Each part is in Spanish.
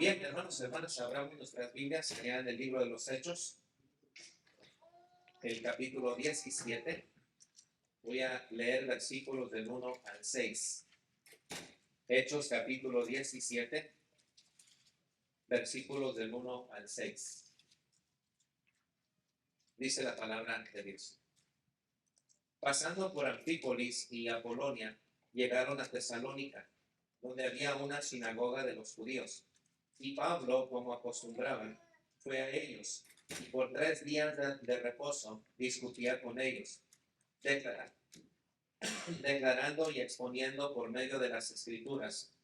Bien, hermanos y hermanas, abramos nuestras Biblias allá en el libro de los Hechos, el capítulo 17. Voy a leer versículos del 1 al 6. Hechos, capítulo 17, versículos del 1 al 6. Dice la palabra de Dios. Pasando por Anfípolis y Apolonia, llegaron a Tesalónica, donde había una sinagoga de los judíos. Y Pablo, como acostumbraban, fue a ellos, y por 3 días de reposo discutía con ellos, declarando y exponiendo por medio de las Escrituras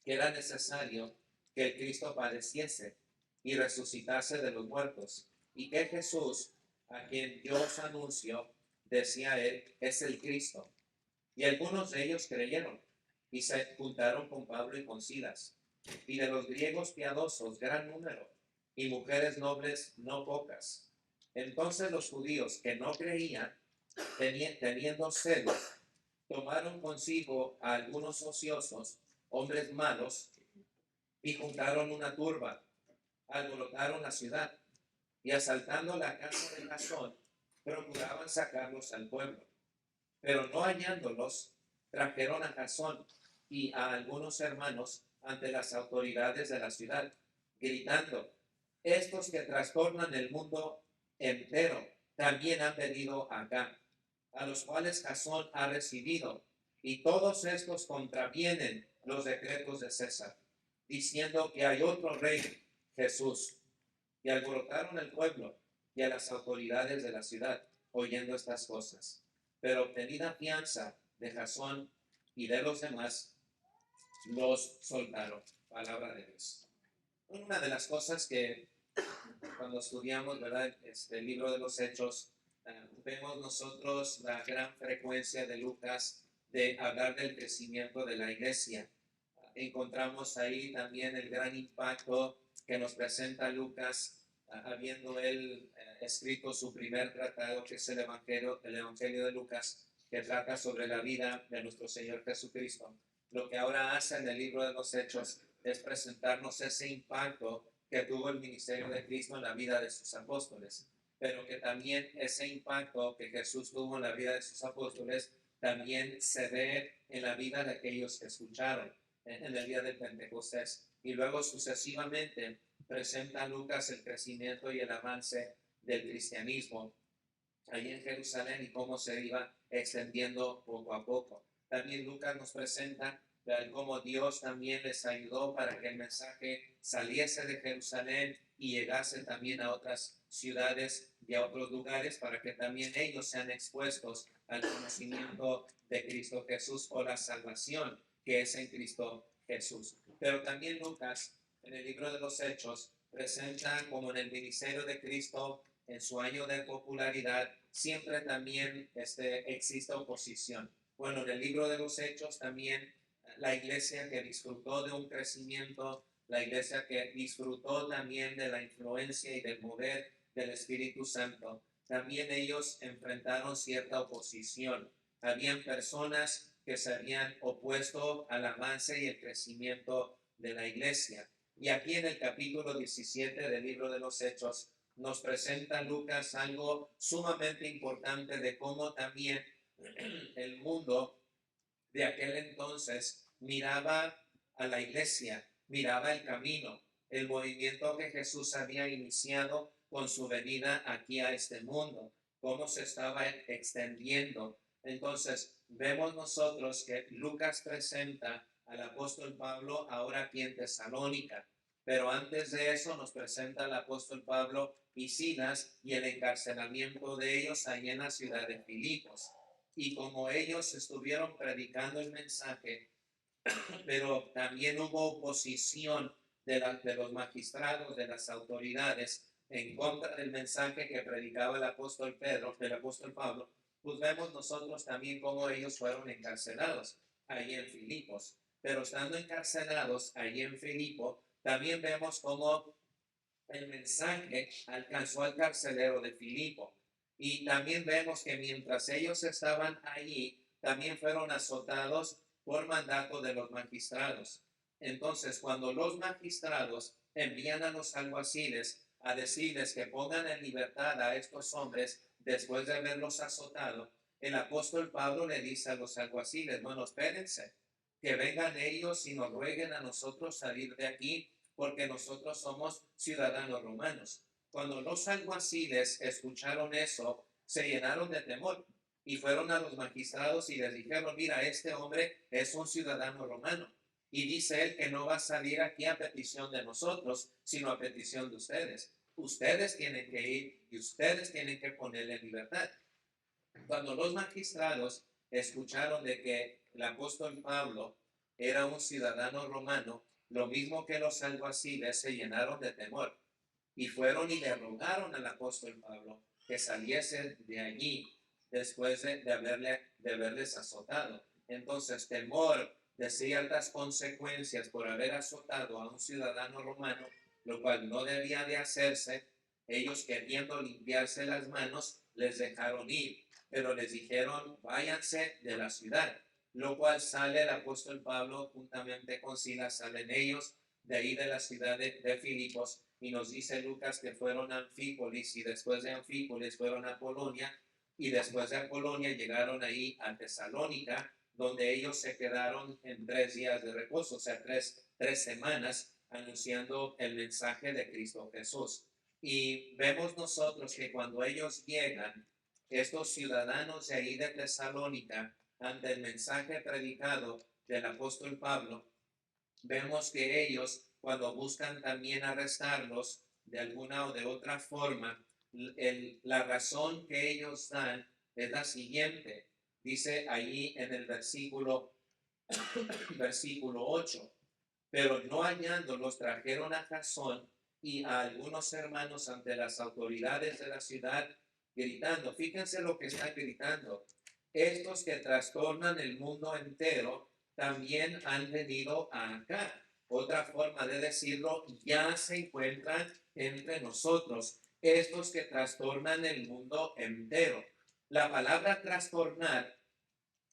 que era necesario que el Cristo padeciese y resucitase de los muertos, y que Jesús, a quien yo os anuncio, decía él, es el Cristo. Y algunos de ellos creyeron, y se juntaron con Pablo y con Silas, y de los griegos piadosos gran número, y mujeres nobles no pocas. Entonces los judíos que no creían, teniendo celos, tomaron consigo a algunos ociosos, hombres malos, y juntaron una turba, alborotaron la ciudad, y asaltando la casa de Jasón, procuraban sacarlos al pueblo. Pero no hallándolos, trajeron a Jasón y a algunos hermanos ante las autoridades de la ciudad, gritando, estos que trastornan el mundo entero también han venido acá, a los cuales Jasón ha recibido, y todos estos contravienen los decretos de César, diciendo que hay otro rey, Jesús. Y alborotaron el pueblo y a las autoridades de la ciudad, oyendo estas cosas. Pero obtenida fianza de Jasón y de los demás, los soltaron. Palabra de Dios. Una de las cosas que cuando estudiamos, ¿verdad?, el libro de los Hechos, vemos nosotros la gran frecuencia de Lucas de hablar del crecimiento de la iglesia. Encontramos ahí también el gran impacto que nos presenta Lucas, habiendo él escrito su primer tratado, que es el Evangelio de Lucas, que trata sobre la vida de nuestro Señor Jesucristo. Lo que ahora hace en el libro de los Hechos es presentarnos ese impacto que tuvo el ministerio de Cristo en la vida de sus apóstoles, pero que también ese impacto que Jesús tuvo en la vida de sus apóstoles también se ve en la vida de aquellos que escucharon en el día del Pentecostés. Y luego sucesivamente presenta a Lucas el crecimiento y el avance del cristianismo allí en Jerusalén y cómo se iba extendiendo poco a poco. También Lucas nos presenta cómo Dios también les ayudó para que el mensaje saliese de Jerusalén y llegase también a otras ciudades y a otros lugares, para que también ellos sean expuestos al conocimiento de Cristo Jesús o la salvación que es en Cristo Jesús. Pero también Lucas, en el libro de los Hechos, presenta como en el ministerio de Cristo, en su año de popularidad, siempre también existe oposición. Bueno, en el libro de los Hechos también la iglesia que disfrutó de un crecimiento, la iglesia que disfrutó también de la influencia y del poder del Espíritu Santo, también ellos enfrentaron cierta oposición. Habían personas que se habían opuesto al avance y el crecimiento de la iglesia. Y aquí en el capítulo 17 del libro de los Hechos nos presenta Lucas algo sumamente importante de cómo también el mundo de aquel entonces miraba a la iglesia, miraba el camino, el movimiento que Jesús había iniciado con su venida aquí a este mundo, cómo se estaba extendiendo. Entonces vemos nosotros que Lucas presenta al apóstol Pablo ahora aquí en Tesalónica, pero antes de eso nos presenta al apóstol Pablo y Silas y el encarcelamiento de ellos allí en la ciudad de Filipos. Y como ellos estuvieron predicando el mensaje, pero también hubo oposición de los magistrados, de las autoridades, en contra del mensaje que predicaba el apóstol Pablo, pues vemos nosotros también cómo ellos fueron encarcelados allí en Filipos. Pero estando encarcelados allí en Filipo, también vemos cómo el mensaje alcanzó al carcelero de Filipo. Y también vemos que mientras ellos estaban allí, también fueron azotados por mandato de los magistrados. Entonces, cuando los magistrados envían a los alguaciles a decirles que pongan en libertad a estos hombres después de haberlos azotado, el apóstol Pablo le dice a los alguaciles: bueno, espérense, que vengan ellos y nos rueguen a nosotros salir de aquí, porque nosotros somos ciudadanos romanos. Cuando los alguaciles escucharon eso, se llenaron de temor y fueron a los magistrados y les dijeron: mira, este hombre es un ciudadano romano y dice él que no va a salir aquí a petición de nosotros, sino a petición de ustedes. Ustedes tienen que ir y ustedes tienen que ponerle en libertad. Cuando los magistrados escucharon de que el apóstol Pablo era un ciudadano romano, lo mismo que los alguaciles, se llenaron de temor y fueron y le rogaron al apóstol Pablo que saliese de allí después de haberles azotado. Entonces, temor de ciertas consecuencias por haber azotado a un ciudadano romano, lo cual no debía de hacerse, ellos, queriendo limpiarse las manos, les dejaron ir, pero les dijeron: váyanse de la ciudad, lo cual sale el apóstol Pablo juntamente con Silas, salen ellos de ahí de la ciudad de Filipos, y nos dice Lucas que fueron a Anfípolis, y después de Anfípolis fueron a Polonia, y después de Apolonia llegaron ahí a Tesalónica, donde ellos se quedaron en 3 días de reposo, o sea, tres semanas, anunciando el mensaje de Cristo Jesús. Y vemos nosotros que cuando ellos llegan, estos ciudadanos de ahí de Tesalónica, ante el mensaje predicado del apóstol Pablo, vemos que ellos, cuando buscan también arrestarlos de alguna o de otra forma, la razón que ellos dan es la siguiente. Dice ahí en el versículo 8: pero no hallándolos, trajeron a Jasón y a algunos hermanos ante las autoridades de la ciudad, gritando. Fíjense lo que están gritando: estos que trastornan el mundo entero también han venido acá. Otra forma de decirlo: ya se encuentran entre nosotros, estos que trastornan el mundo entero. La palabra trastornar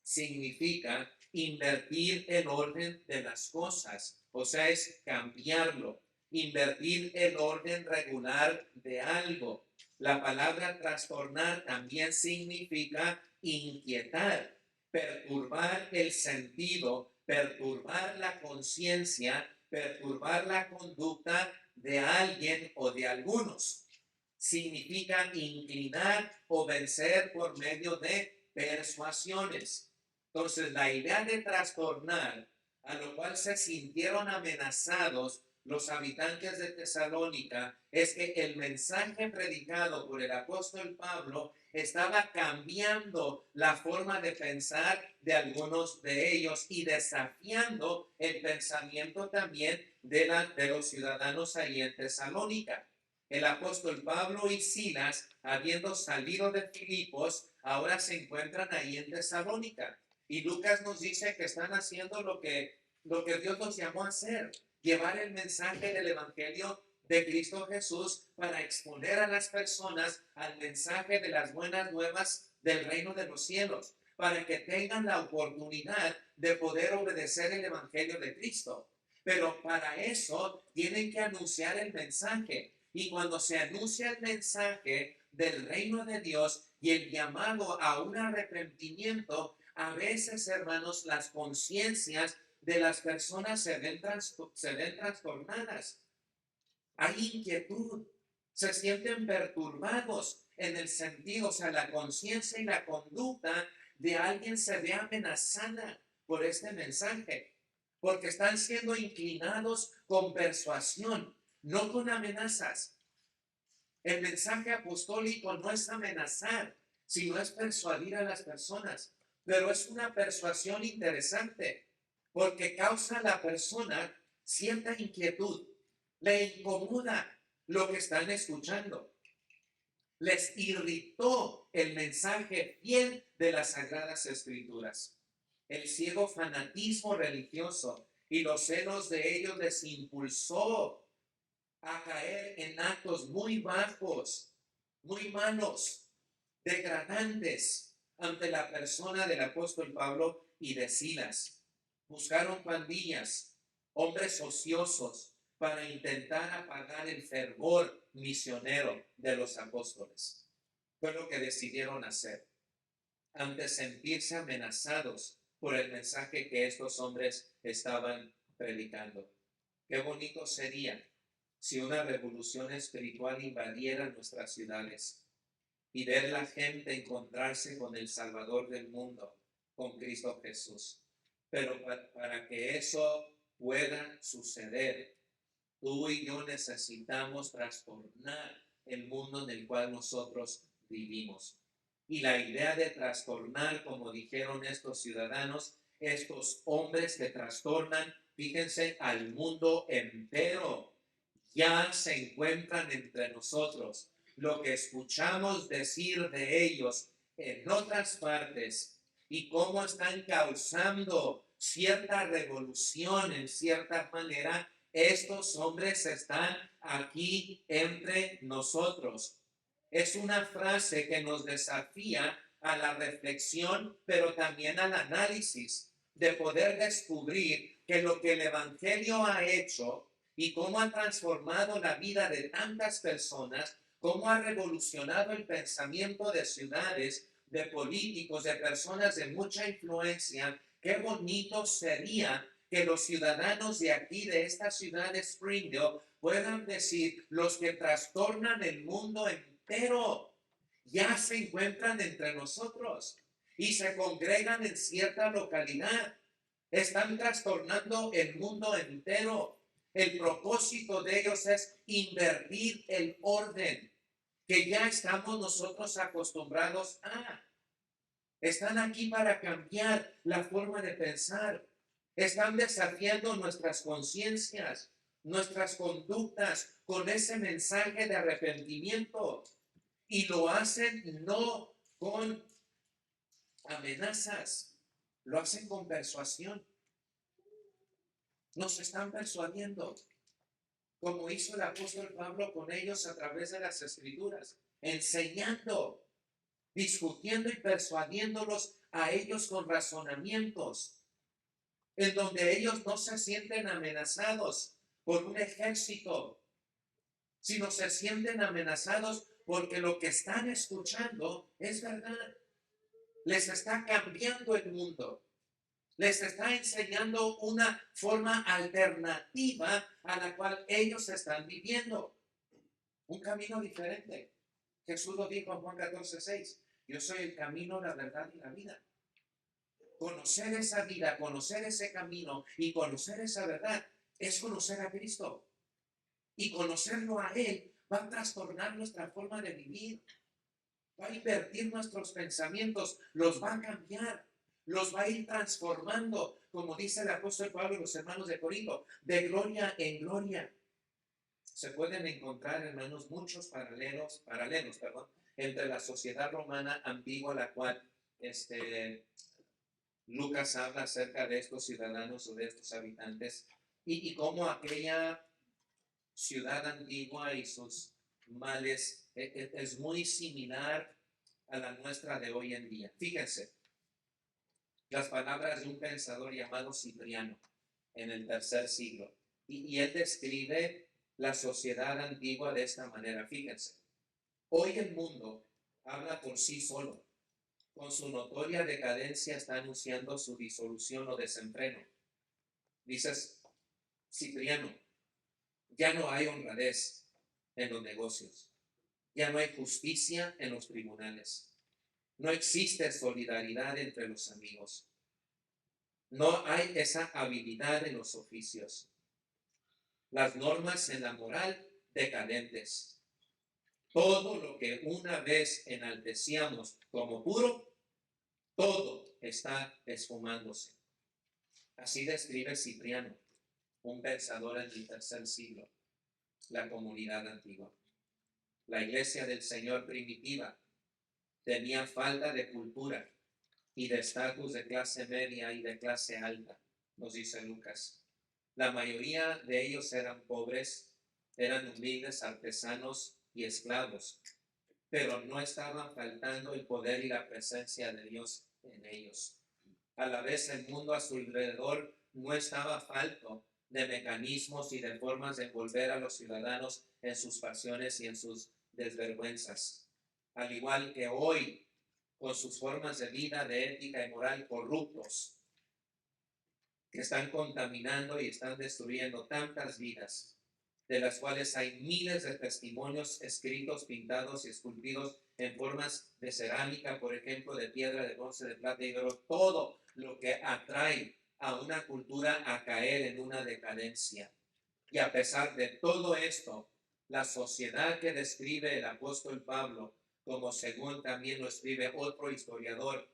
significa invertir el orden de las cosas, o sea, es cambiarlo, invertir el orden regular de algo. La palabra trastornar también significa inquietar, perturbar el sentido, perturbar la conciencia, perturbar la conducta de alguien o de algunos. Significa inclinar o vencer por medio de persuasiones. Entonces, la idea de trastornar, a lo cual se sintieron amenazados los habitantes de Tesalónica, es que el mensaje predicado por el apóstol Pablo estaba cambiando la forma de pensar de algunos de ellos y desafiando el pensamiento también de los ciudadanos ahí en Tesalónica. El apóstol Pablo y Silas, habiendo salido de Filipos, ahora se encuentran ahí en Tesalónica. Y Lucas nos dice que están haciendo lo que Dios nos llamó a hacer: llevar el mensaje del Evangelio de Cristo Jesús para exponer a las personas al mensaje de las buenas nuevas del reino de los cielos, para que tengan la oportunidad de poder obedecer el Evangelio de Cristo. Pero para eso tienen que anunciar el mensaje. Y cuando se anuncia el mensaje del reino de Dios y el llamado a un arrepentimiento, a veces, hermanos, las conciencias de las personas se ven trastornadas. Hay inquietud, se sienten perturbados en el sentido, o sea, la conciencia y la conducta de alguien se ve amenazada por este mensaje, porque están siendo inclinados con persuasión, no con amenazas. El mensaje apostólico no es amenazar, sino es persuadir a las personas. Pero es una persuasión interesante, porque causa a la persona cierta inquietud, le incomoda lo que están escuchando, les irritó el mensaje fiel de las Sagradas Escrituras. El ciego fanatismo religioso y los celos de ellos les impulsó a caer en actos muy bajos, muy malos, degradantes ante la persona del apóstol Pablo y de Silas. Buscaron pandillas, hombres ociosos para intentar apagar el fervor misionero de los apóstoles. Fue lo que decidieron hacer ante sentirse amenazados por el mensaje que estos hombres estaban predicando. Qué bonito sería si una revolución espiritual invadiera nuestras ciudades y ver la gente encontrarse con el Salvador del mundo, con Cristo Jesús. Pero para que eso pueda suceder, tú y yo necesitamos trastornar el mundo en el cual nosotros vivimos. Y la idea de trastornar, como dijeron estos ciudadanos, estos hombres que trastornan, fíjense, al mundo entero, ya se encuentran entre nosotros. Lo que escuchamos decir de ellos en otras partes y cómo están causando cierta revolución en cierta manera, estos hombres están aquí entre nosotros. Es una frase que nos desafía a la reflexión, pero también al análisis, de poder descubrir que lo que el Evangelio ha hecho y cómo ha transformado la vida de tantas personas, cómo ha revolucionado el pensamiento de ciudades, de políticos, de personas de mucha influencia. Qué bonito sería que los ciudadanos de aquí, de esta ciudad de Springdale, puedan decir: los que trastornan el mundo entero ya se encuentran entre nosotros y se congregan en cierta localidad. Están trastornando el mundo entero. El propósito de ellos es invertir el orden que ya estamos nosotros acostumbrados a. Están aquí para cambiar la forma de pensar. Están desafiando nuestras conciencias, nuestras conductas con ese mensaje de arrepentimiento. Y lo hacen no con amenazas, lo hacen con persuasión. Nos están persuadiendo, como hizo el apóstol Pablo con ellos a través de las Escrituras, enseñando, discutiendo y persuadiéndolos a ellos con razonamientos, en donde ellos no se sienten amenazados por un ejército, sino se sienten amenazados porque lo que están escuchando es verdad. Les está cambiando el mundo. Les está enseñando una forma alternativa a la cual ellos están viviendo. Un camino diferente. Jesús lo dijo en Juan 14:6. Yo soy el camino, la verdad y la vida. Conocer esa vida, conocer ese camino y conocer esa verdad es conocer a Cristo. Y conocerlo a Él va a trastornar nuestra forma de vivir. Va a invertir nuestros pensamientos, los va a cambiar, los va a ir transformando, como dice el apóstol Pablo y los hermanos de Corinto, de gloria en gloria. Se pueden encontrar, hermanos, muchos paralelos, entre la sociedad romana antigua, la cual Lucas habla acerca de estos ciudadanos o de estos habitantes, y cómo aquella ciudad antigua y sus males es muy similar a la nuestra de hoy en día. Fíjense, las palabras de un pensador llamado Cipriano en el tercer siglo. Y él describe la sociedad antigua de esta manera. Fíjense, hoy el mundo habla por sí solo. Con su notoria decadencia está anunciando su disolución o desenfreno. Dices, Cipriano, ya no hay honradez en los negocios. Ya no hay justicia en los tribunales. No existe solidaridad entre los amigos. No hay esa habilidad en los oficios. Las normas en la moral decadentes. Todo lo que una vez enaltecíamos como puro, todo está esfumándose. Así describe Cipriano, un pensador en el tercer siglo, la comunidad antigua. La iglesia del Señor primitiva tenía falta de cultura y de estatus de clase media y de clase alta, nos dice Lucas. La mayoría de ellos eran pobres, eran humildes artesanos y esclavos, pero no estaban faltando el poder y la presencia de Dios en ellos. A la vez el mundo a su alrededor no estaba falto de mecanismos y de formas de envolver a los ciudadanos en sus pasiones y en sus desvergüenzas. Al igual que hoy, con sus formas de vida, de ética y moral corruptos, que están contaminando y están destruyendo tantas vidas, de las cuales hay miles de testimonios escritos, pintados y esculpidos en formas de cerámica, por ejemplo, de piedra, de bronce, de plata y de oro, todo lo que atrae a una cultura a caer en una decadencia. Y a pesar de todo esto, la sociedad que describe el apóstol Pablo, como según también lo escribe otro historiador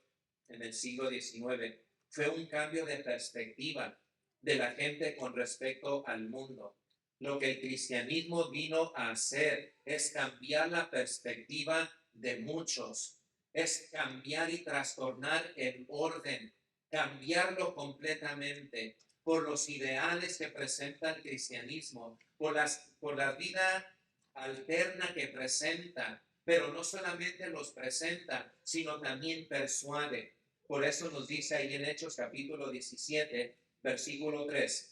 en el siglo XIX, fue un cambio de perspectiva de la gente con respecto al mundo. Lo que el cristianismo vino a hacer es cambiar la perspectiva de muchos, es cambiar y trastornar el orden, cambiarlo completamente por los ideales que presenta el cristianismo, por la vida alterna que presenta, pero no solamente los presenta, sino también persuade. Por eso nos dice ahí en Hechos capítulo 17, versículo 3.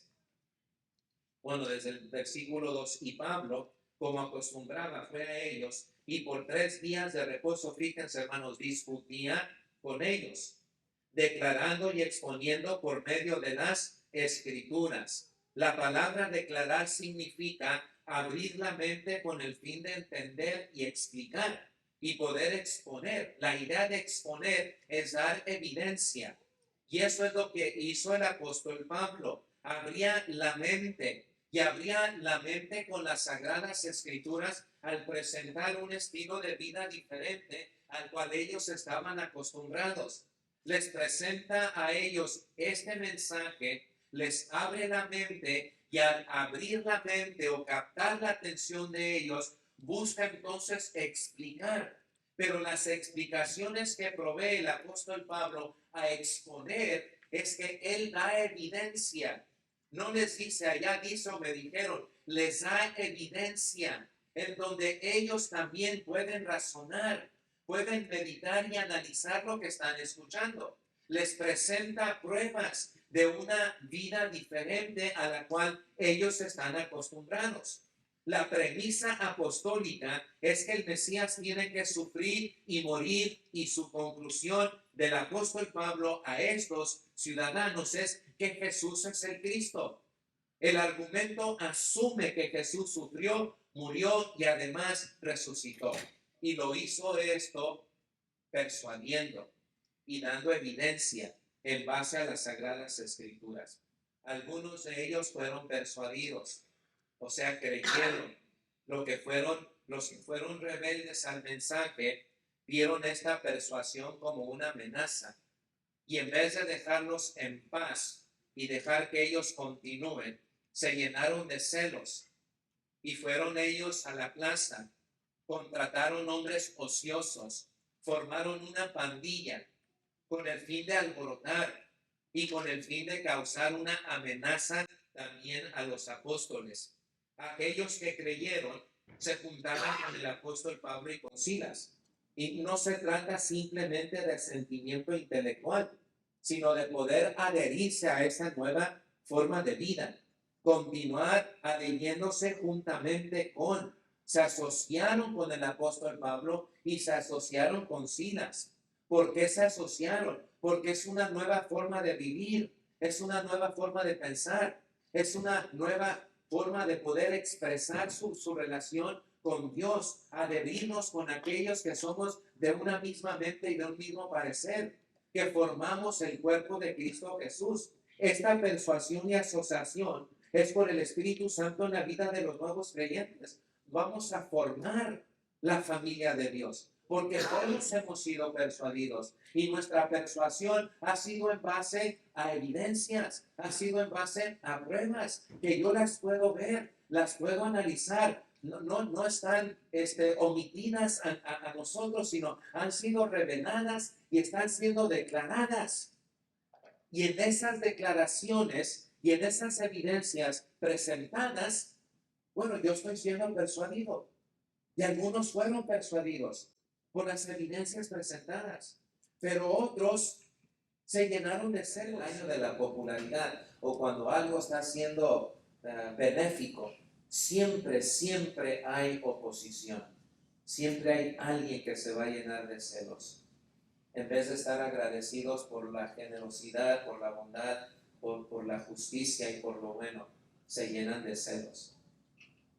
Bueno, desde el versículo 2, y Pablo, como acostumbraba, fue a ellos, y por 3 días de reposo, fíjense hermanos, discutía con ellos, declarando y exponiendo por medio de las escrituras. La palabra declarar significa abrir la mente con el fin de entender y explicar y poder exponer. La idea de exponer es dar evidencia. Y eso es lo que hizo el apóstol Pablo. Abría la mente y abría la mente con las sagradas escrituras al presentar un estilo de vida diferente al cual ellos estaban acostumbrados. Les presenta a ellos este mensaje, les abre la mente y al abrir la mente o captar la atención de ellos, busca entonces explicar. Pero las explicaciones que provee el apóstol Pablo a exponer es que él da evidencia. No les dice, allá dice o me dijeron, les da evidencia en donde ellos también pueden razonar, pueden meditar y analizar lo que están escuchando. Les presenta pruebas de una vida diferente a la cual ellos están acostumbrados. La premisa apostólica es que el Mesías tiene que sufrir y morir, y su conclusión del apóstol Pablo a estos ciudadanos es que Jesús es el Cristo. El argumento asume que Jesús sufrió, murió y además resucitó. Y lo hizo esto persuadiendo y dando evidencia en base a las sagradas escrituras. Algunos de ellos fueron persuadidos, o sea, creyeron. Los que fueron rebeldes al mensaje vieron esta persuasión como una amenaza, y en vez de dejarlos en paz y dejar que ellos continúen, se llenaron de celos y fueron ellos a la plaza, contrataron hombres ociosos, formaron una pandilla con el fin de alborotar y con el fin de causar una amenaza también a los apóstoles. Aquellos que creyeron se juntaban con el apóstol Pablo y con Silas. Y no se trata simplemente de sentimiento intelectual, sino de poder adherirse a esa nueva forma de vida, continuar adhiriéndose juntamente con. Se asociaron con el apóstol Pablo y se asociaron con Silas. ¿Por qué se asociaron? Porque es una nueva forma de vivir, es una nueva forma de pensar, es una nueva forma de poder expresar su relación con Dios, adherirnos con aquellos que somos de una misma mente y de un mismo parecer, que formamos el cuerpo de Cristo Jesús. Esta persuasión y asociación es por el Espíritu Santo en la vida de los nuevos creyentes. Vamos a formar la familia de Dios, porque todos hemos sido persuadidos y nuestra persuasión ha sido en base a evidencias, ha sido en base a pruebas que yo las puedo ver, las puedo analizar. No están omitidas a nosotros, sino han sido reveladas y están siendo declaradas. Y en esas declaraciones y en esas evidencias presentadas, bueno, yo estoy siendo persuadido. Y algunos fueron persuadidos por las evidencias presentadas, pero otros Se llenaron de celos. El año de la popularidad o cuando algo está siendo benéfico, siempre hay oposición. Siempre hay alguien que se va a llenar de celos. En vez de estar agradecidos por la generosidad, por la bondad, por la justicia y por lo bueno, se llenan de celos.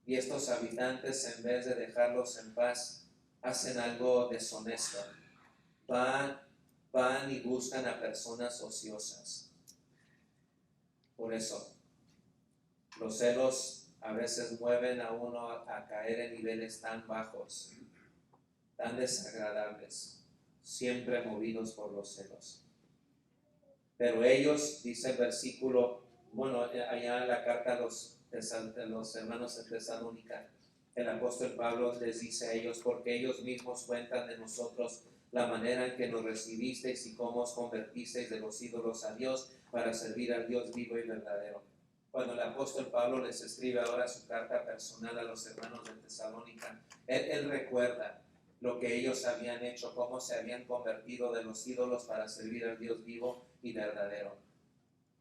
Y estos habitantes, en vez de dejarlos en paz, hacen algo deshonesto. Van y buscan a personas ociosas. Por eso, los celos a veces mueven a uno a caer en niveles tan bajos, tan desagradables, siempre movidos por los celos. Pero ellos, dice el versículo, bueno, allá en la carta a los hermanos de Tesalónica, el apóstol Pablo les dice a ellos, porque ellos mismos cuentan de nosotros la manera en que nos recibisteis y cómo os convertisteis de los ídolos a Dios para servir al Dios vivo y verdadero. Cuando el apóstol Pablo les escribe ahora su carta personal a los hermanos de Tesalónica, él recuerda lo que ellos habían hecho, cómo se habían convertido de los ídolos para servir al Dios vivo y verdadero.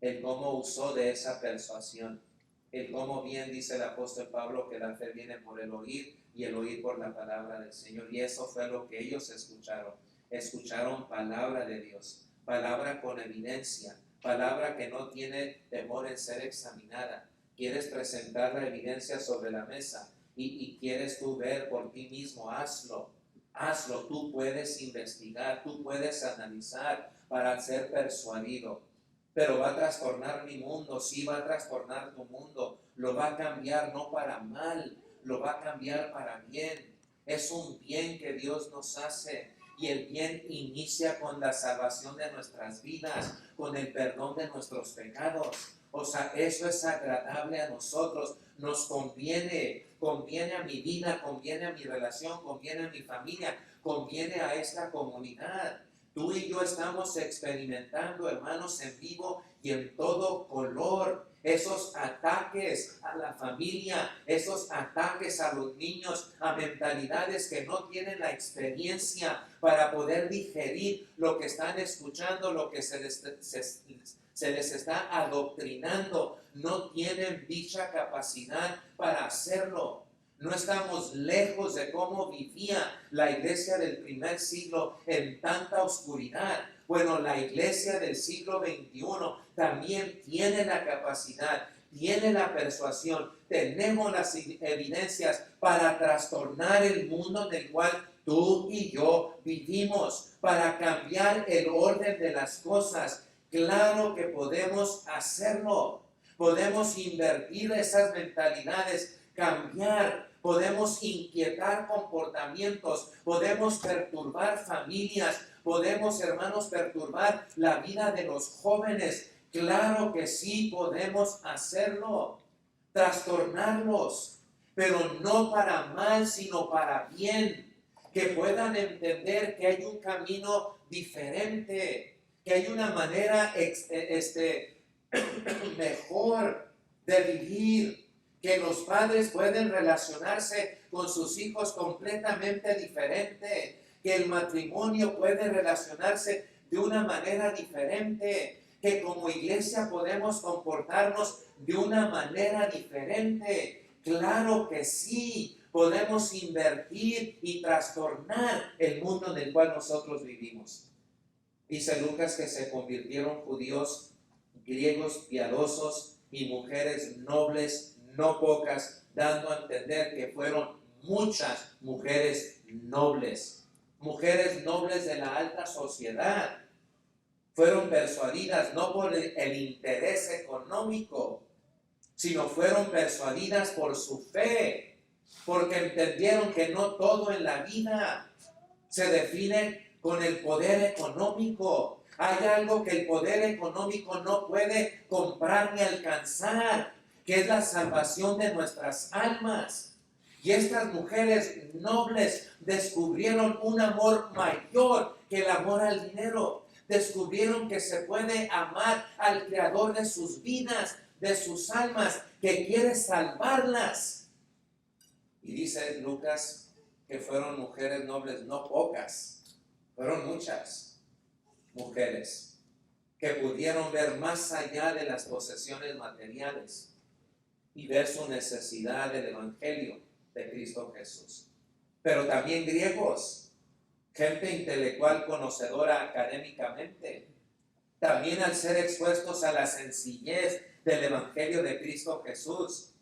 El cómo usó de esa persuasión. El cómo bien dice el apóstol Pablo que la fe viene por el oír y el oír por la palabra del Señor. Y eso fue lo que ellos escucharon. Escucharon palabra de Dios, palabra con evidencia, palabra que no tiene temor en ser examinada. Quieres presentar la evidencia sobre la mesa y quieres tú ver por ti mismo, hazlo. Hazlo, tú puedes investigar, tú puedes analizar para ser persuadido. Pero va a trastornar mi mundo, sí va a trastornar tu mundo, lo va a cambiar no para mal, lo va a cambiar para bien. Es un bien que Dios nos hace y el bien inicia con la salvación de nuestras vidas, con el perdón de nuestros pecados. O sea, eso es agradable a nosotros, nos conviene a mi vida, conviene a mi relación, conviene a mi familia, conviene a esta comunidad. Tú y yo estamos experimentando, hermanos, en vivo y en todo color, esos ataques a la familia, esos ataques a los niños, a mentalidades que no tienen la experiencia para poder digerir lo que están escuchando, lo que se les está adoctrinando. No tienen dicha capacidad para hacerlo. No estamos lejos de cómo vivía la iglesia del primer siglo en tanta oscuridad. Bueno, la iglesia del siglo XXI también tiene la capacidad, tiene la persuasión, tenemos las evidencias para trastornar el mundo en el cual tú y yo vivimos, para cambiar el orden de las cosas. Claro que podemos hacerlo. Podemos invertir esas mentalidades, cambiar. Podemos inquietar comportamientos, podemos perturbar familias, podemos, hermanos, perturbar la vida de los jóvenes. Claro que sí podemos hacerlo, trastornarlos, pero no para mal, sino para bien. Que puedan entender que hay un camino diferente, que hay una manera mejor de vivir, que los padres pueden relacionarse con sus hijos completamente diferente, que el matrimonio puede relacionarse de una manera diferente, que como iglesia podemos comportarnos de una manera diferente. Claro que sí, podemos invertir y trastornar el mundo en el cual nosotros vivimos. Dice Lucas que se convirtieron judíos, griegos piadosos y mujeres nobles, no pocas, dando a entender que fueron muchas mujeres nobles de la alta sociedad. Fueron persuadidas no por el interés económico, sino fueron persuadidas por su fe, porque entendieron que no todo en la vida se define con el poder económico. Hay algo que el poder económico no puede comprar ni alcanzar, que es la salvación de nuestras almas. Y estas mujeres nobles descubrieron un amor mayor que el amor al dinero. Descubrieron que se puede amar al creador de sus vidas, de sus almas, que quiere salvarlas. Y dice Lucas que fueron mujeres nobles, no pocas, fueron muchas mujeres. que pudieron ver más allá de las posesiones materiales y ver su necesidad del Evangelio de Cristo Jesús. Pero también griegos, gente intelectual conocedora académicamente, también al ser expuestos a la sencillez del Evangelio de Cristo Jesús,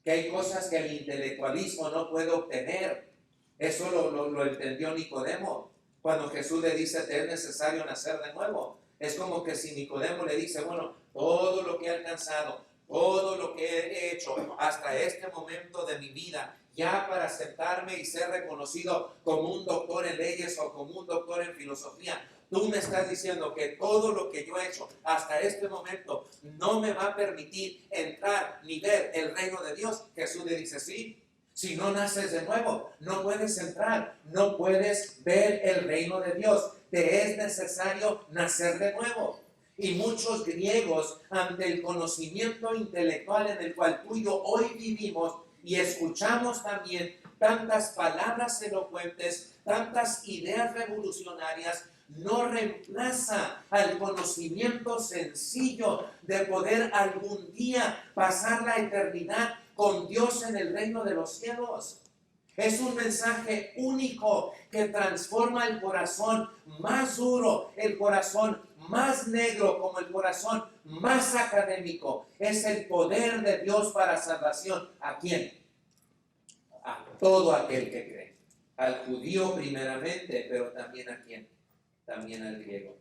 que hay cosas que el intelectualismo no puede obtener. Eso lo entendió Nicodemo. Cuando Jesús le dice, te es necesario nacer de nuevo. Es como que si Nicodemo le dice, bueno, todo lo que he alcanzado, todo lo que he hecho hasta este momento de mi vida, ya para aceptarme y ser reconocido como un doctor en leyes o como un doctor en filosofía, tú me estás diciendo que todo lo que yo he hecho hasta este momento no me va a permitir entrar ni ver el reino de Dios. Jesús le dice, sí. Si no naces de nuevo, no puedes entrar, no puedes ver el reino de Dios. Te es necesario nacer de nuevo. Y muchos griegos, ante el conocimiento intelectual en el cual tú y yo hoy vivimos y escuchamos también tantas palabras elocuentes, tantas ideas revolucionarias, no reemplaza al conocimiento sencillo de poder algún día pasar la eternidad con Dios en el reino de los cielos. Es un mensaje único que transforma el corazón más duro, el corazón más negro, como el corazón más académico. Es el poder de Dios para salvación. ¿A quién? A todo aquel que cree. Al judío primeramente, pero también ¿a quién? También al griego.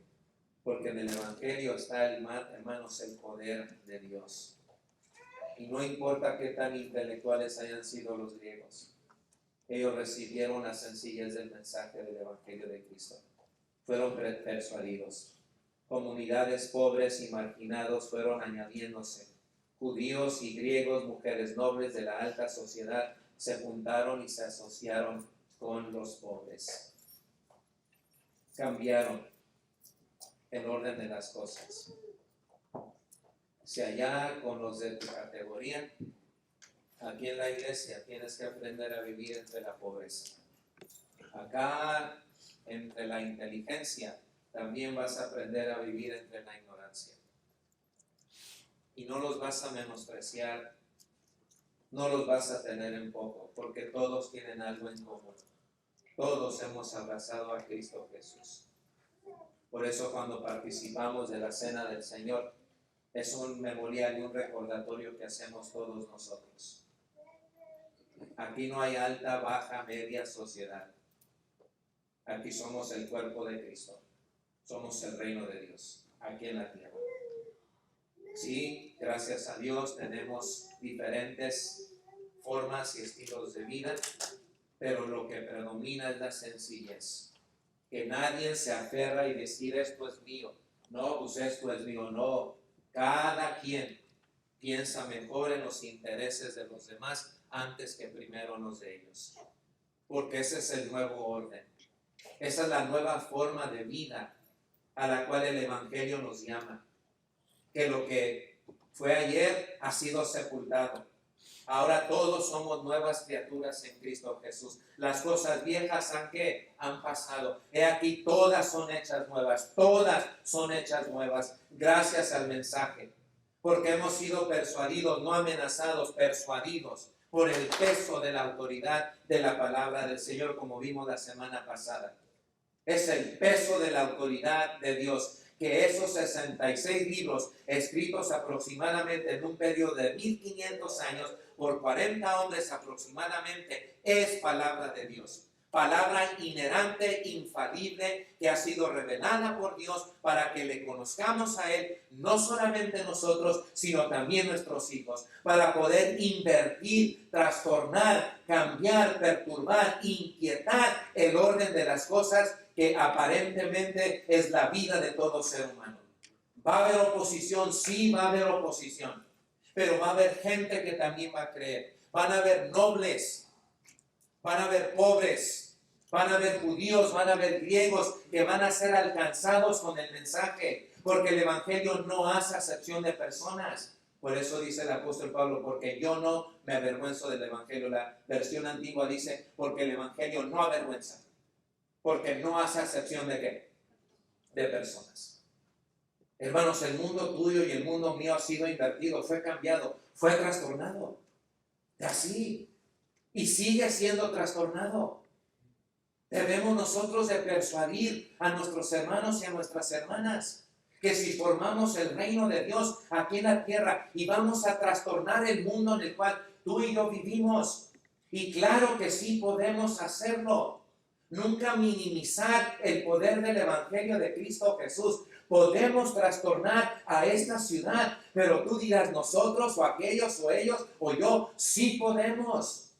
Porque en el Evangelio está, hermanos, el poder de Dios. Y no importa qué tan intelectuales hayan sido los griegos, ellos recibieron la sencillez del mensaje del Evangelio de Cristo. Fueron persuadidos. Comunidades pobres y marginados fueron añadiéndose. Judíos y griegos, mujeres nobles de la alta sociedad, se juntaron y se asociaron con los pobres. Cambiaron el orden de las cosas. Si allá con los de tu categoría, aquí en la iglesia tienes que aprender a vivir entre la pobreza. Acá, entre la inteligencia, también vas a aprender a vivir entre la ignorancia. Y no los vas a menospreciar, no los vas a tener en poco, porque todos tienen algo en común. Todos hemos abrazado a Cristo Jesús. Por eso cuando participamos de la cena del Señor, es un memorial y un recordatorio que hacemos todos nosotros. Aquí no hay alta, baja, media sociedad. Aquí somos el cuerpo de Cristo. Somos el reino de Dios, aquí en la tierra. Sí, gracias a Dios tenemos diferentes formas y estilos de vida, pero lo que predomina es la sencillez. Que nadie se aferra y decir esto es mío. No, pues esto es mío. No, cada quien piensa mejor en los intereses de los demás antes que primero en los de ellos. Porque ese es el nuevo orden. Esa es la nueva forma de vida a la cual el Evangelio nos llama. Que lo que fue ayer ha sido sepultado. Ahora todos somos nuevas criaturas en Cristo Jesús. Las cosas viejas han pasado. He aquí, todas son hechas nuevas. Todas son hechas nuevas gracias al mensaje. Porque hemos sido persuadidos, no amenazados, persuadidos por el peso de la autoridad de la palabra del Señor, como vimos la semana pasada. Es el peso de la autoridad de Dios. Que esos 66 libros escritos aproximadamente en un periodo de 1500 años por 40 hombres aproximadamente es palabra de Dios. Palabra inerrante, infalible, que ha sido revelada por Dios para que le conozcamos a Él, no solamente nosotros, sino también nuestros hijos, para poder invertir, trastornar, cambiar, perturbar, inquietar el orden de las cosas que aparentemente es la vida de todo ser humano. ¿Va a haber oposición? Sí, va a haber oposición. Pero va a haber gente que también va a creer. Van a haber nobles, van a haber pobres, van a haber judíos, van a haber griegos que van a ser alcanzados con el mensaje. Porque el Evangelio no hace acepción de personas. Por eso dice el apóstol Pablo, porque yo no me avergüenzo del Evangelio. La versión antigua dice, porque el Evangelio no avergüenza. Porque no hace acepción de ¿qué? De personas. Hermanos, el mundo tuyo y el mundo mío ha sido invertido, fue cambiado, fue trastornado. Así. Y sigue siendo trastornado. Debemos nosotros de persuadir a nuestros hermanos y a nuestras hermanas que si formamos el reino de Dios aquí en la tierra y vamos a trastornar el mundo en el cual tú y yo vivimos, y claro que sí podemos hacerlo. Nunca minimizar el poder del Evangelio de Cristo Jesús. Podemos trastornar a esta ciudad, pero tú dirás nosotros o aquellos o ellos o yo, sí podemos.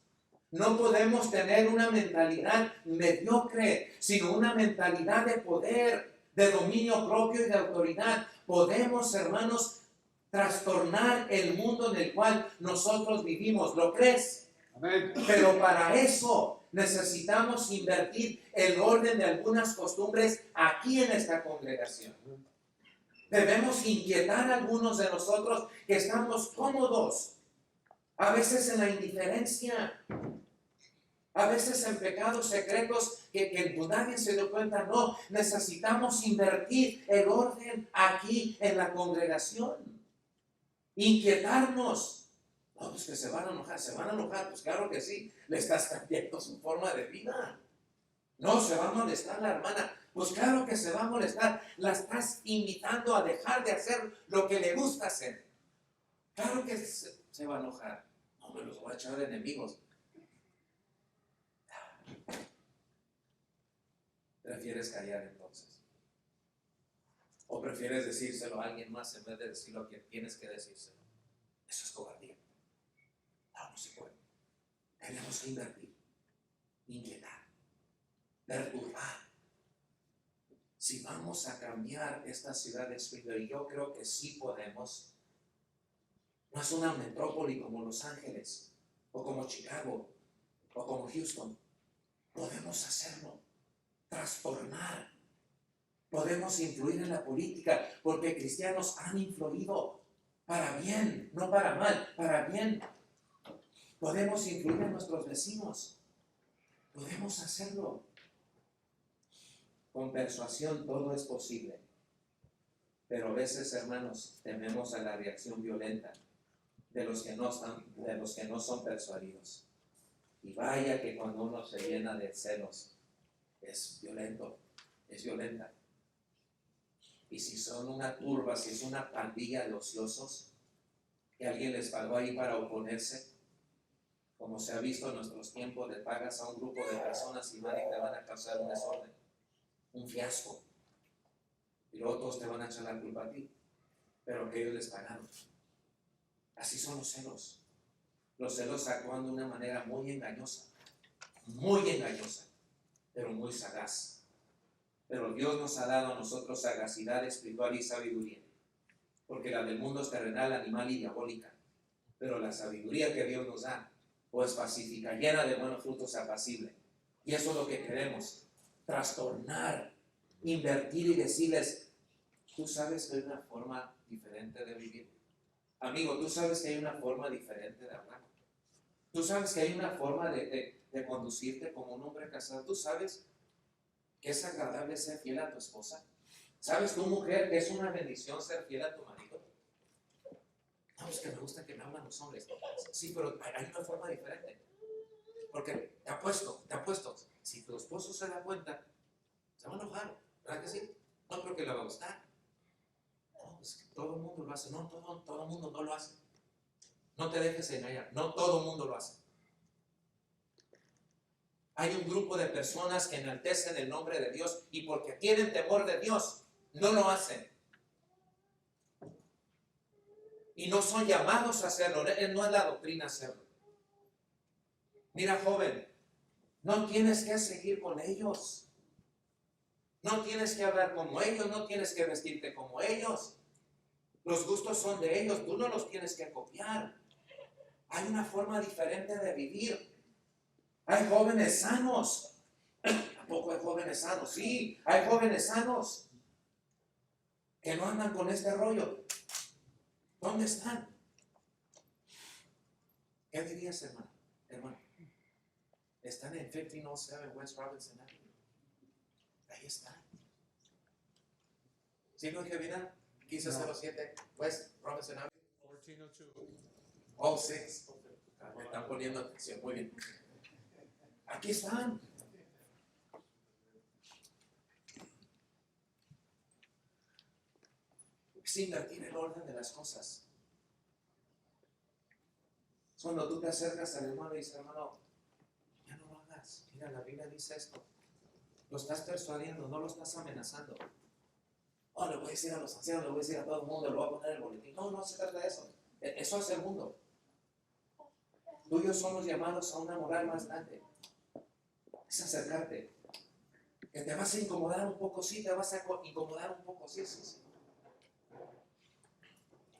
No podemos tener una mentalidad mediocre, sino una mentalidad de poder, de dominio propio y de autoridad. Podemos, hermanos, trastornar el mundo en el cual nosotros vivimos. ¿Lo crees? Amén. Pero para eso necesitamos invertir el orden de algunas costumbres aquí en esta congregación. Debemos inquietar a algunos de nosotros que estamos cómodos, a veces en la indiferencia, a veces en pecados secretos que nadie se dio cuenta. No, necesitamos invertir el orden aquí en la congregación. Inquietarnos. No, pues que se van a enojar, pues claro que sí, le estás cambiando su forma de vida. No, se va a molestar la hermana, pues claro que se va a molestar, la estás invitando a dejar de hacer lo que le gusta hacer. Claro que se va a enojar, no me los voy a echar de enemigos. ¿Prefieres callar entonces? ¿O prefieres decírselo a alguien más en vez de decir lo que tienes que decírselo? Eso es cobardía. No se puede. Tenemos que invertir, inquietar, perturbar. Si vamos a cambiar esta ciudad de Springfield, y yo creo que sí podemos, no es una metrópoli como Los Ángeles, o como Chicago, o como Houston. Podemos hacerlo, trastornar. Podemos influir en la política, porque cristianos han influido para bien, no para mal, para bien. Podemos influir en nuestros vecinos. Podemos hacerlo. Con persuasión todo es posible. Pero a veces, hermanos, tememos a la reacción violenta de los que no son persuadidos. Y vaya que cuando uno se llena de celos, es violento, es violenta. Y si son una turba, si es una pandilla de ociosos, que alguien les pagó ahí para oponerse, como se ha visto en nuestros tiempos, le pagas a un grupo de personas y van y te van a causar un desorden, un fiasco, y luego todos te van a echar la culpa a ti, pero que ellos les pagaron. Así son los celos. Los celos actúan de una manera muy engañosa, pero muy sagaz. Pero Dios nos ha dado a nosotros sagacidad espiritual y sabiduría, porque la del mundo es terrenal, animal y diabólica, pero la sabiduría que Dios nos da o es pacífica, llena de buenos frutos, apacible. Y eso es lo que queremos, trastornar, invertir y decirles, tú sabes que hay una forma diferente de vivir. Amigo, tú sabes que hay una forma diferente de hablar. Tú sabes que hay una forma de conducirte como un hombre casado. Tú sabes que es agradable ser fiel a tu esposa. ¿Sabes tu mujer que es una bendición ser fiel a tu marido? No, es que me gusta que me hablan los hombres. Sí, pero hay una forma diferente. Porque te apuesto, si tu esposo se da cuenta, se va a enojar, ¿verdad que sí? No creo que le va a gustar. No, es que todo el mundo lo hace. No, todo el mundo no lo hace. No te dejes engañar, no todo el mundo lo hace. Hay un grupo de personas que enaltecen el nombre de Dios y porque tienen temor de Dios, no lo hacen. Y no son llamados a hacerlo, no es la doctrina hacerlo. Mira, joven, no tienes que seguir con ellos. No tienes que hablar como ellos, no tienes que vestirte como ellos. Los gustos son de ellos, tú no los tienes que copiar. Hay una forma diferente de vivir. Hay jóvenes sanos. ¿Tampoco hay jóvenes sanos? Sí, hay jóvenes sanos que no andan con este rollo. ¿Dónde están? ¿Qué dirías, hermano? Están en 1507 West Robinson Avenue. Ahí están. ¿Sí no, que vida? 1507, pues, profesional. 1402. Oh, 6. Me están poniendo atención, muy bien. Aquí están. Es invertir el orden de las cosas. Cuando tú te acercas al hermano y dices, hermano, ya no lo hagas. Mira, la Biblia dice esto. Lo estás persuadiendo, no lo estás amenazando. Oh, le voy a decir a los ancianos, le voy a decir a todo el mundo, le voy a poner el boletín. No, no se trata de eso. Eso es el mundo. Tú y yo somos llamados a una moral más grande. Es acercarte. Que te vas a incomodar un poco, sí, te vas a incomodar un poco, sí, sí, sí.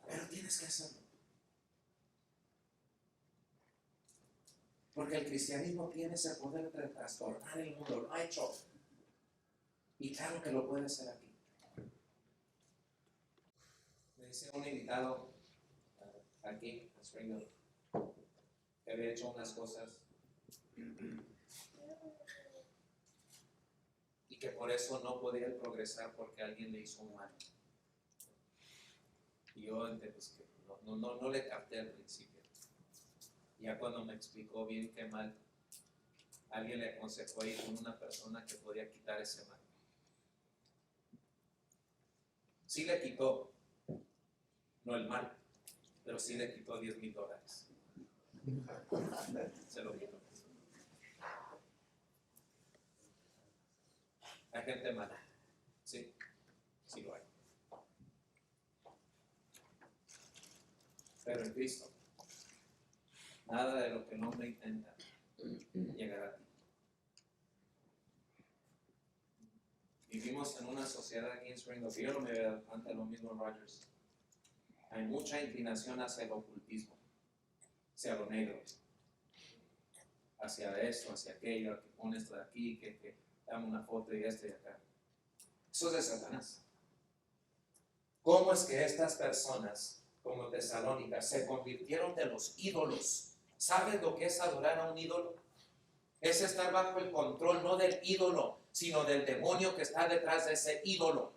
Pero tienes que hacerlo. Porque el cristianismo tiene ese poder de trastornar el mundo, lo ha hecho. Y claro que lo puede hacer aquí. Me dice un invitado aquí en Springfield que había hecho unas cosas y que por eso no podía progresar porque alguien le hizo un mal. Y yo pues, que no le capté al principio. Ya cuando me explicó bien qué mal, alguien le aconsejó ir con una persona que podía quitar ese mal. Sí le quitó, no el mal, pero sí le quitó $10,000. Se lo quitó. Hay gente mala, sí, sí lo hay. Pero en Cristo, nada de lo que el hombre intenta llegará a ti. Vivimos en una sociedad aquí en Springfield, que yo no me veo dado cuenta, lo mismo en Rogers. Hay mucha inclinación hacia el ocultismo, hacia lo negro, hacia esto, hacia aquello, que pone esto de aquí, que dame una foto y esto y acá. Eso es de Satanás. ¿Cómo es que estas personas, como Tesalónica, se convirtieron de los ídolos? ¿Sabes lo que es adorar a un ídolo? Es estar bajo el control no del ídolo, sino del demonio que está detrás de ese ídolo.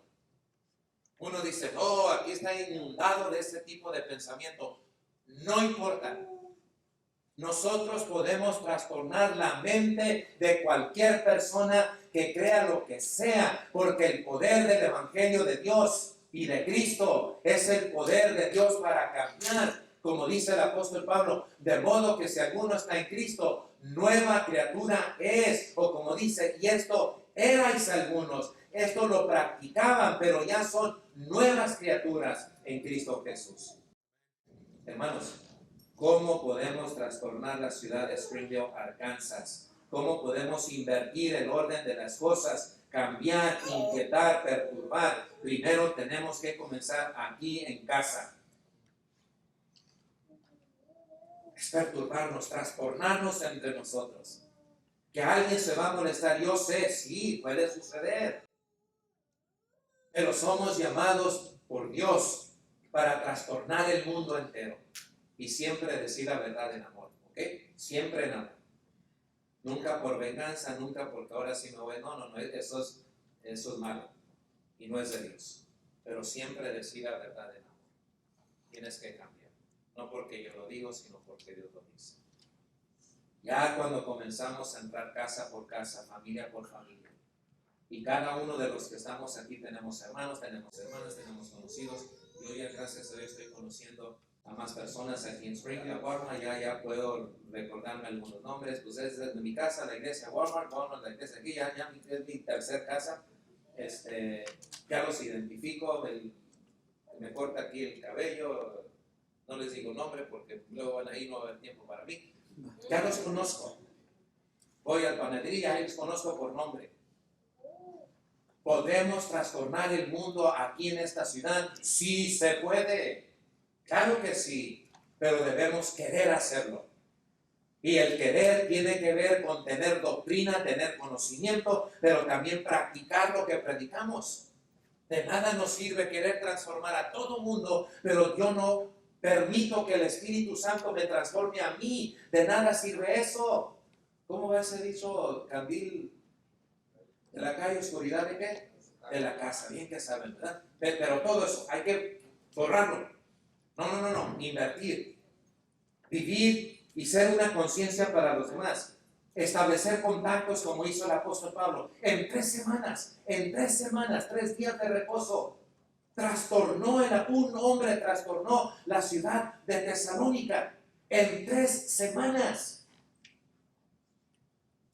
Uno dice, no, aquí está inundado de ese tipo de pensamiento. No importa. Nosotros podemos trastornar la mente de cualquier persona que crea lo que sea, porque el poder del Evangelio de Dios y de Cristo es el poder de Dios para cambiar, como dice el apóstol Pablo, de modo que si alguno está en Cristo, nueva criatura es, o como dice, y esto erais algunos, esto lo practicaban, pero ya son nuevas criaturas en Cristo Jesús. Hermanos, ¿cómo podemos trastornar la ciudad de Springfield, Arkansas? ¿Cómo podemos invertir el orden de las cosas, cambiar, inquietar, perturbar? Primero tenemos que comenzar aquí en casa. Es perturbarnos, trastornarnos entre nosotros. Que alguien se va a molestar, yo sé, sí, puede suceder. Pero somos llamados por Dios para trastornar el mundo entero. Y siempre decir la verdad en amor, ¿ok? Siempre en amor. Nunca por venganza, nunca porque ahora sí me voy. No, eso es malo. Y no es de Dios. Pero siempre decir la verdad en amor. Tienes que cambiar. No porque yo lo digo, sino porque Dios lo dice. Ya cuando comenzamos a entrar casa por casa, familia por familia, y cada uno de los que estamos aquí tenemos hermanos, tenemos hermanas, tenemos conocidos. Yo ya gracias a Dios estoy conociendo a más personas aquí en Springfield, Walmart, ya puedo recordarme algunos nombres. Pues es desde mi casa, la iglesia Walmart, la iglesia aquí, ya es mi tercer casa. Ya los identifico, me corta aquí el cabello, no les digo nombre porque luego van ahí, no va a haber tiempo para mí. Ya los conozco. Voy a la panadería y los conozco por nombre. ¿Podemos trastornar el mundo aquí en esta ciudad? Sí se puede. Claro que sí, pero debemos querer hacerlo. Y el querer tiene que ver con tener doctrina, tener conocimiento, pero también practicar lo que predicamos. De nada nos sirve querer transformar a todo mundo, pero yo no permito que el Espíritu Santo me transforme a mí. De nada sirve eso. ¿Cómo va ese dicho? Candil de la calle, oscuridad de qué? de la casa. Bien que saben, ¿verdad? Pero todo eso hay que borrarlo. No. Invertir, vivir y ser una conciencia para los demás. Establecer contactos como hizo el apóstol Pablo. En 3 semanas, 3 días de reposo, un hombre trastornó la ciudad de Tesalónica. En 3 semanas.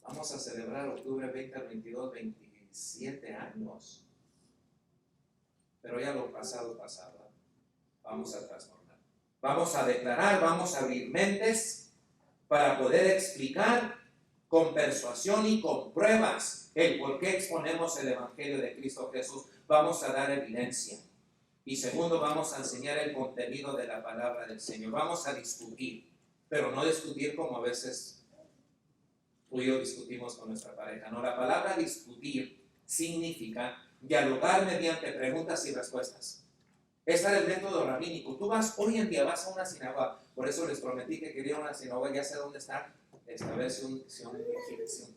Vamos a celebrar octubre 20 al 22, 27 años. Pero ya lo pasado. Vamos a transformar. Vamos a declarar, vamos a abrir mentes para poder explicar con persuasión y con pruebas el por qué exponemos el Evangelio de Cristo Jesús. Vamos a dar evidencia. Y segundo, vamos a enseñar el contenido de la palabra del Señor. Vamos a discutir, pero no discutir como a veces tú y yo discutimos con nuestra pareja. No, la palabra discutir significa dialogar mediante preguntas y respuestas. Ese era el método rabínico. Hoy en día vas a una sinagoga, por eso les prometí que quería una sinagoga, ya sé dónde está, esta vez un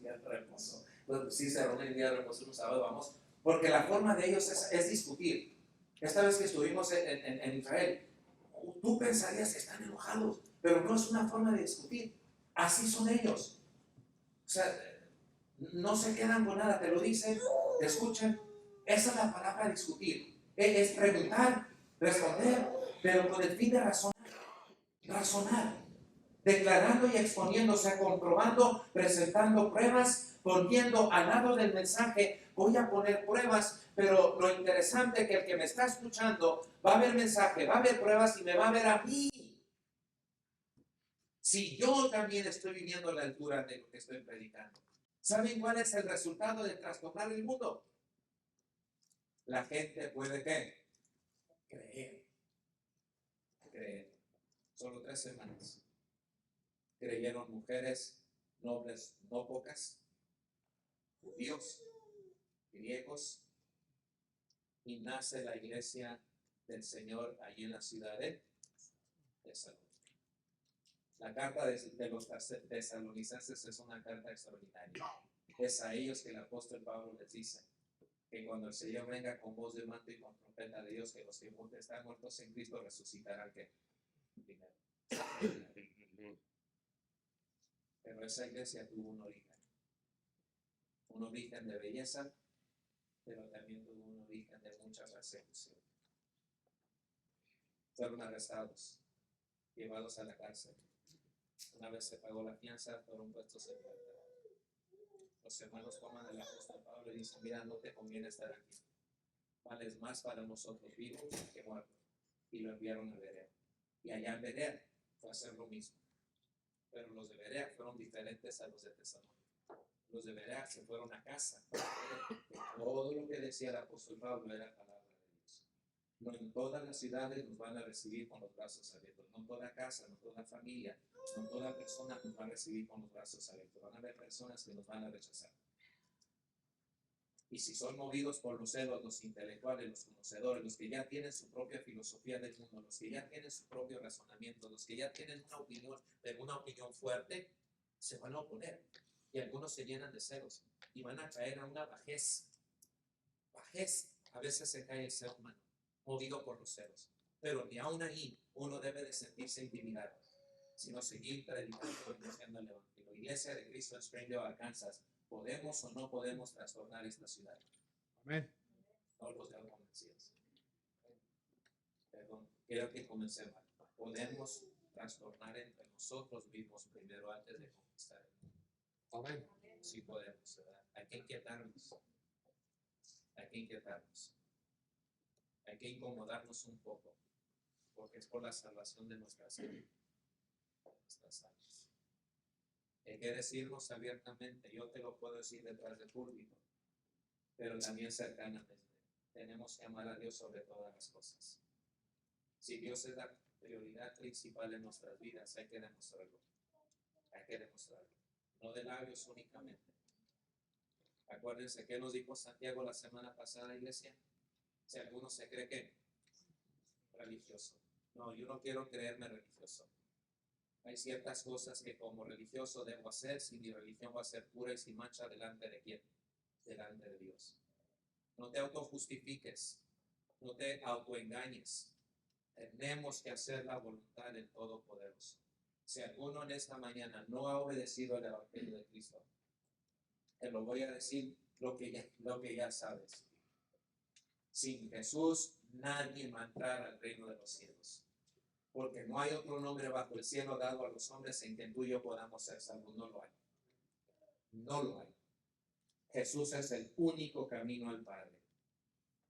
día de reposo. Pues sí, será un día de reposo, un sábado, vamos, porque la forma de ellos es discutir. Esta vez que estuvimos en Israel, tú pensarías que están enojados, pero no es una forma de discutir. Así son ellos. O sea, no se quedan con nada, te lo dicen, te escuchan. Esa es la palabra discutir. Es preguntar, responder, pero con el fin de razonar, declarando y exponiéndose, comprobando, presentando pruebas, poniendo al lado del mensaje. Voy a poner pruebas, pero lo interesante es que el que me está escuchando va a ver mensaje, va a ver pruebas y me va a ver a mí. Si yo también estoy viviendo a la altura de lo que estoy predicando. ¿Saben cuál es el resultado de trastornar el mundo? La gente puede ¿qué? Creer. Solo 3 semanas. Creyeron mujeres nobles, no pocas, judíos, griegos, y nace la iglesia del Señor allí en la ciudad de Tesalónica. La carta de los tesalonicenses es una carta extraordinaria. Es a ellos que el apóstol Pablo les dice que cuando el Señor venga con voz de mando y con trompeta de Dios, que los que están muertos en Cristo resucitarán que primero. Pero esa iglesia tuvo un origen de belleza, pero también tuvo un origen de mucha persecución. Fueron arrestados, llevados a la cárcel. Una vez se pagó la fianza, fueron puestos en libertad. Los hermanos toman el apóstol Pablo y dicen: mira, no te conviene estar aquí. Vales más para nosotros vivos que muertos. Y lo enviaron a Berea. Y allá en Berea fue a hacer lo mismo. Pero los de Berea fueron diferentes a los de Tesalónica. Los de Berea se fueron a casa. Todo lo que decía el apóstol Pablo era palabra de Dios. No en todas las ciudades nos van a recibir con los brazos abiertos. No toda casa, no toda familia, no toda persona nos va a recibir con los brazos abiertos. Van a haber personas que nos van a rechazar. Y si son movidos por los celos, los intelectuales, los conocedores, los que ya tienen su propia filosofía del mundo, los que ya tienen su propio razonamiento, los que ya tienen una opinión fuerte, se van a oponer. Y algunos se llenan de celos y van a caer a una bajez. A veces se cae el ser humano, movido por los celos. Pero ni aún ahí uno debe de sentirse intimidado, sino seguir predicando y anunciando el Evangelio. Iglesia de Cristo en Springdale, Arkansas, ¿podemos o no podemos trastornar esta ciudad? Amén. No los veo convencidos. Perdón, quiero que comencemos. Podemos trastornar entre nosotros mismos primero antes de conquistar el mundo. Amén. Sí podemos, ¿verdad? Hay que inquietarnos. Hay que incomodarnos un poco, porque es por la salvación de nuestras almas. Hay que decirnos abiertamente. Yo te lo puedo decir detrás del púlpito, pero también cercanamente. Tenemos que amar a Dios sobre todas las cosas. Si Dios es la prioridad principal en nuestras vidas, hay que demostrarlo. No de labios únicamente. Acuérdense que nos dijo Santiago la semana pasada, iglesia. Si alguno se cree que religioso. No, yo no quiero creerme religioso. Hay ciertas cosas que como religioso debo hacer si mi religión va a ser pura y sin mancha delante de quién, delante de Dios. No te autojustifiques. No te autoengañes. Tenemos que hacer la voluntad del Todopoderoso. Si alguno en esta mañana no ha obedecido al Evangelio de Cristo, te lo voy a decir lo que ya sabes. Sin Jesús nadie va a entrar al reino de los cielos. Porque no hay otro nombre bajo el cielo dado a los hombres en que tú y yo podamos ser salvos. No lo hay. No lo hay. Jesús es el único camino al Padre.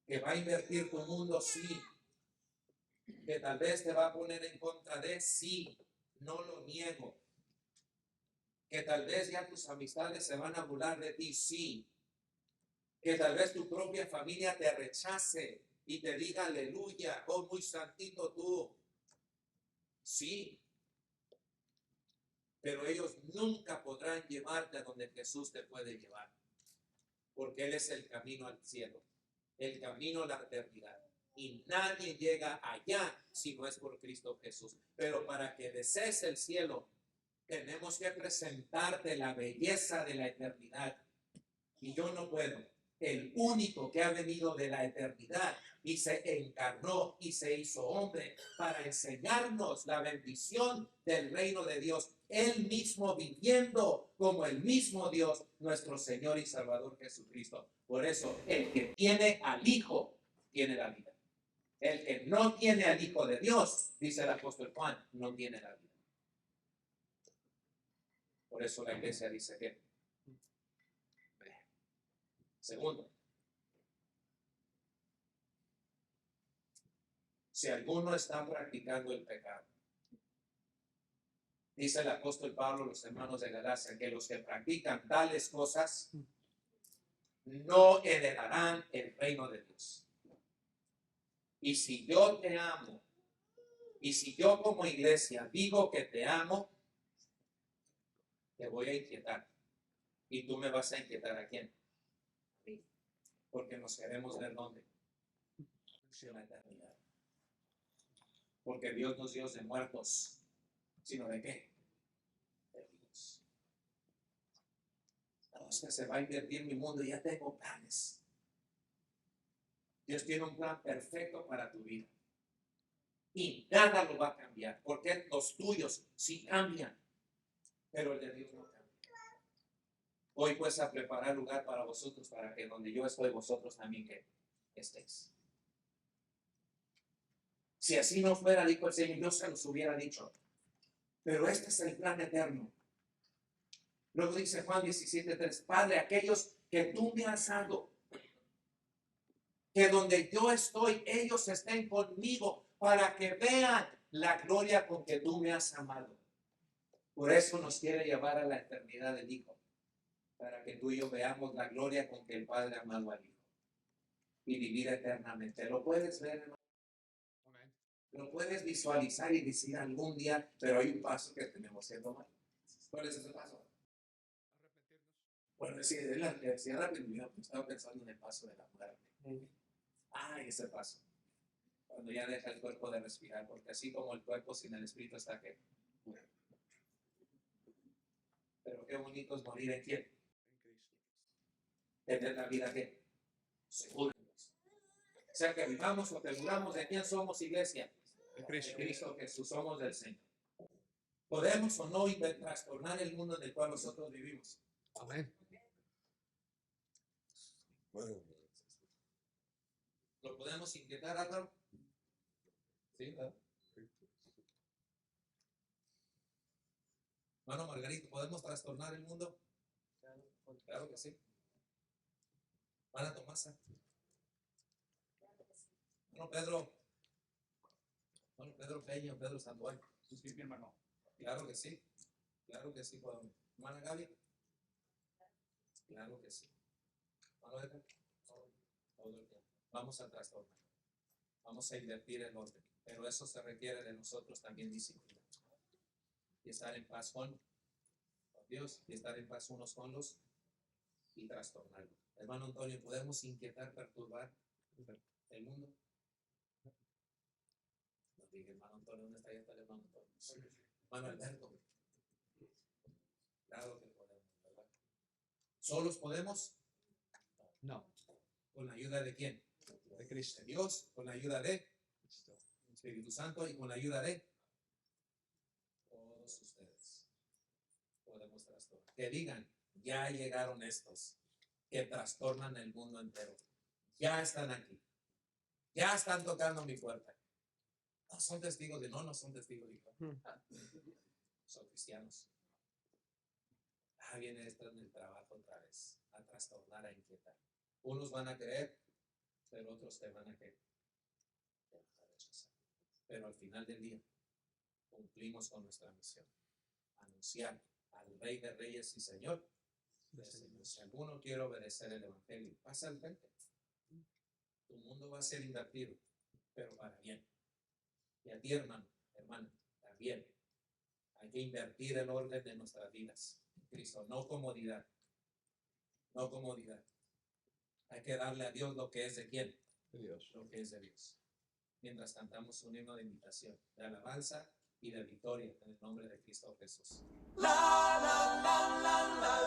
Que va a invertir tu mundo, sí. Que tal vez te va a poner en contra de, sí. No lo niego. Que tal vez ya tus amistades se van a burlar de ti, sí. Que tal vez tu propia familia te rechace y te diga aleluya, oh muy santito tú. Sí. Pero ellos nunca podrán llevarte a donde Jesús te puede llevar. Porque Él es el camino al cielo, el camino a la eternidad. Y nadie llega allá si no es por Cristo Jesús. Pero para que desees el cielo, tenemos que presentarte la belleza de la eternidad. Y yo no puedo. El único que ha venido de la eternidad y se encarnó y se hizo hombre para enseñarnos la bendición del reino de Dios. Él mismo viviendo como el mismo Dios, nuestro Señor y Salvador Jesucristo. Por eso, el que tiene al Hijo, tiene la vida. El que no tiene al Hijo de Dios, dice el apóstol Juan, no tiene la vida. Por eso la iglesia dice que segundo, si alguno está practicando el pecado, dice el apóstol Pablo a los hermanos de Galacia, que los que practican tales cosas no heredarán el reino de Dios. Y si yo te amo, y si yo como iglesia digo que te amo, te voy a inquietar. Y tú me vas a inquietar ¿a quién? A mí. Porque nos queremos ver dónde. En la eternidad. Porque Dios no es Dios de muertos, sino de qué? De vivos. No, es que se va a invertir mi mundo y ya tengo planes. Dios tiene un plan perfecto para tu vida. Y nada lo va a cambiar. Porque los tuyos sí cambian, pero el de Dios no cambia. Hoy pues a preparar lugar para vosotros, para que donde yo estoy, vosotros también que estéis. Si así no fuera, dijo el Señor, yo se los hubiera dicho. Pero este es el plan eterno. Luego dice Juan 17:3, Padre, aquellos que tú me has dado, que donde yo estoy, ellos estén conmigo, para que vean la gloria con que tú me has amado. Por eso nos quiere llevar a la eternidad del Hijo, para que tú y yo veamos la gloria con que el Padre ha amado al Hijo y vivir eternamente. ¿Lo puedes ver, hermano? Lo puedes visualizar y decir algún día, pero hay un paso que tenemos que tomar. ¿Cuál es ese paso? Bueno, si decía rápido, estaba pensando en el paso de la muerte. Ese paso. Cuando ya deja el cuerpo de respirar, porque así como el cuerpo sin el espíritu está que muere. Pero qué bonito es morir en quién. En Cristo. Tener la vida que segura. O sea que vivamos o que muramos, ¿de quién somos, iglesia? De Cristo Jesús, somos del Señor. ¿Podemos o no trastornar el mundo en el cual nosotros vivimos? Amén. ¿Lo podemos inquietar, Álvaro? Sí, ¿verdad? Hermano Margarito, ¿podemos trastornar el mundo? Claro que sí. Hermana Tomasa. Hermano Pedro. Hermano Pedro Peña, Pedro Sandoval. Sí, mi hermano. Claro que sí. Claro que sí podemos. Hermana Gaby. Claro que sí. Hermano Edgar. Todo el tiempo. Vamos a trastornar. Vamos a invertir en orden. Pero eso se requiere de nosotros también disciplina. Y estar en paz con Dios. Y estar en paz unos con los y trastornarlo. Hermano Antonio, ¿podemos inquietar, perturbar el mundo? No dije, hermano Antonio, ¿dónde está? Ya está el hermano Antonio. Hermano Alberto. Claro que podemos, ¿verdad? ¿Solos podemos? No. ¿Con la ayuda de quién? De Cristo. De Dios, con la ayuda de Espíritu Santo y con la ayuda de todos ustedes. Podemos trastornar. Que digan, ya llegaron estos que trastornan el mundo entero. Ya están aquí. Ya están tocando mi puerta. No son testigos de no son testigos de Jehová. Son cristianos. Viene esto en el trabajo otra vez, a trastornar, a inquietar. Unos van a creer, pero otros te van a querer. Pero al final del día, cumplimos con nuestra misión. Anunciar al Rey de Reyes y Señor. Si alguno quiere obedecer el Evangelio, pasa al frente. Tu mundo va a ser invertido, pero para bien. Y a ti, hermano, también. Hay que invertir el orden de nuestras vidas en Cristo, no comodidad. No comodidad. Hay que darle a Dios lo que es de quién. De Dios. Lo que es de Dios. Mientras cantamos un himno de invitación, de alabanza y de victoria en el nombre de Cristo Jesús. La la la la la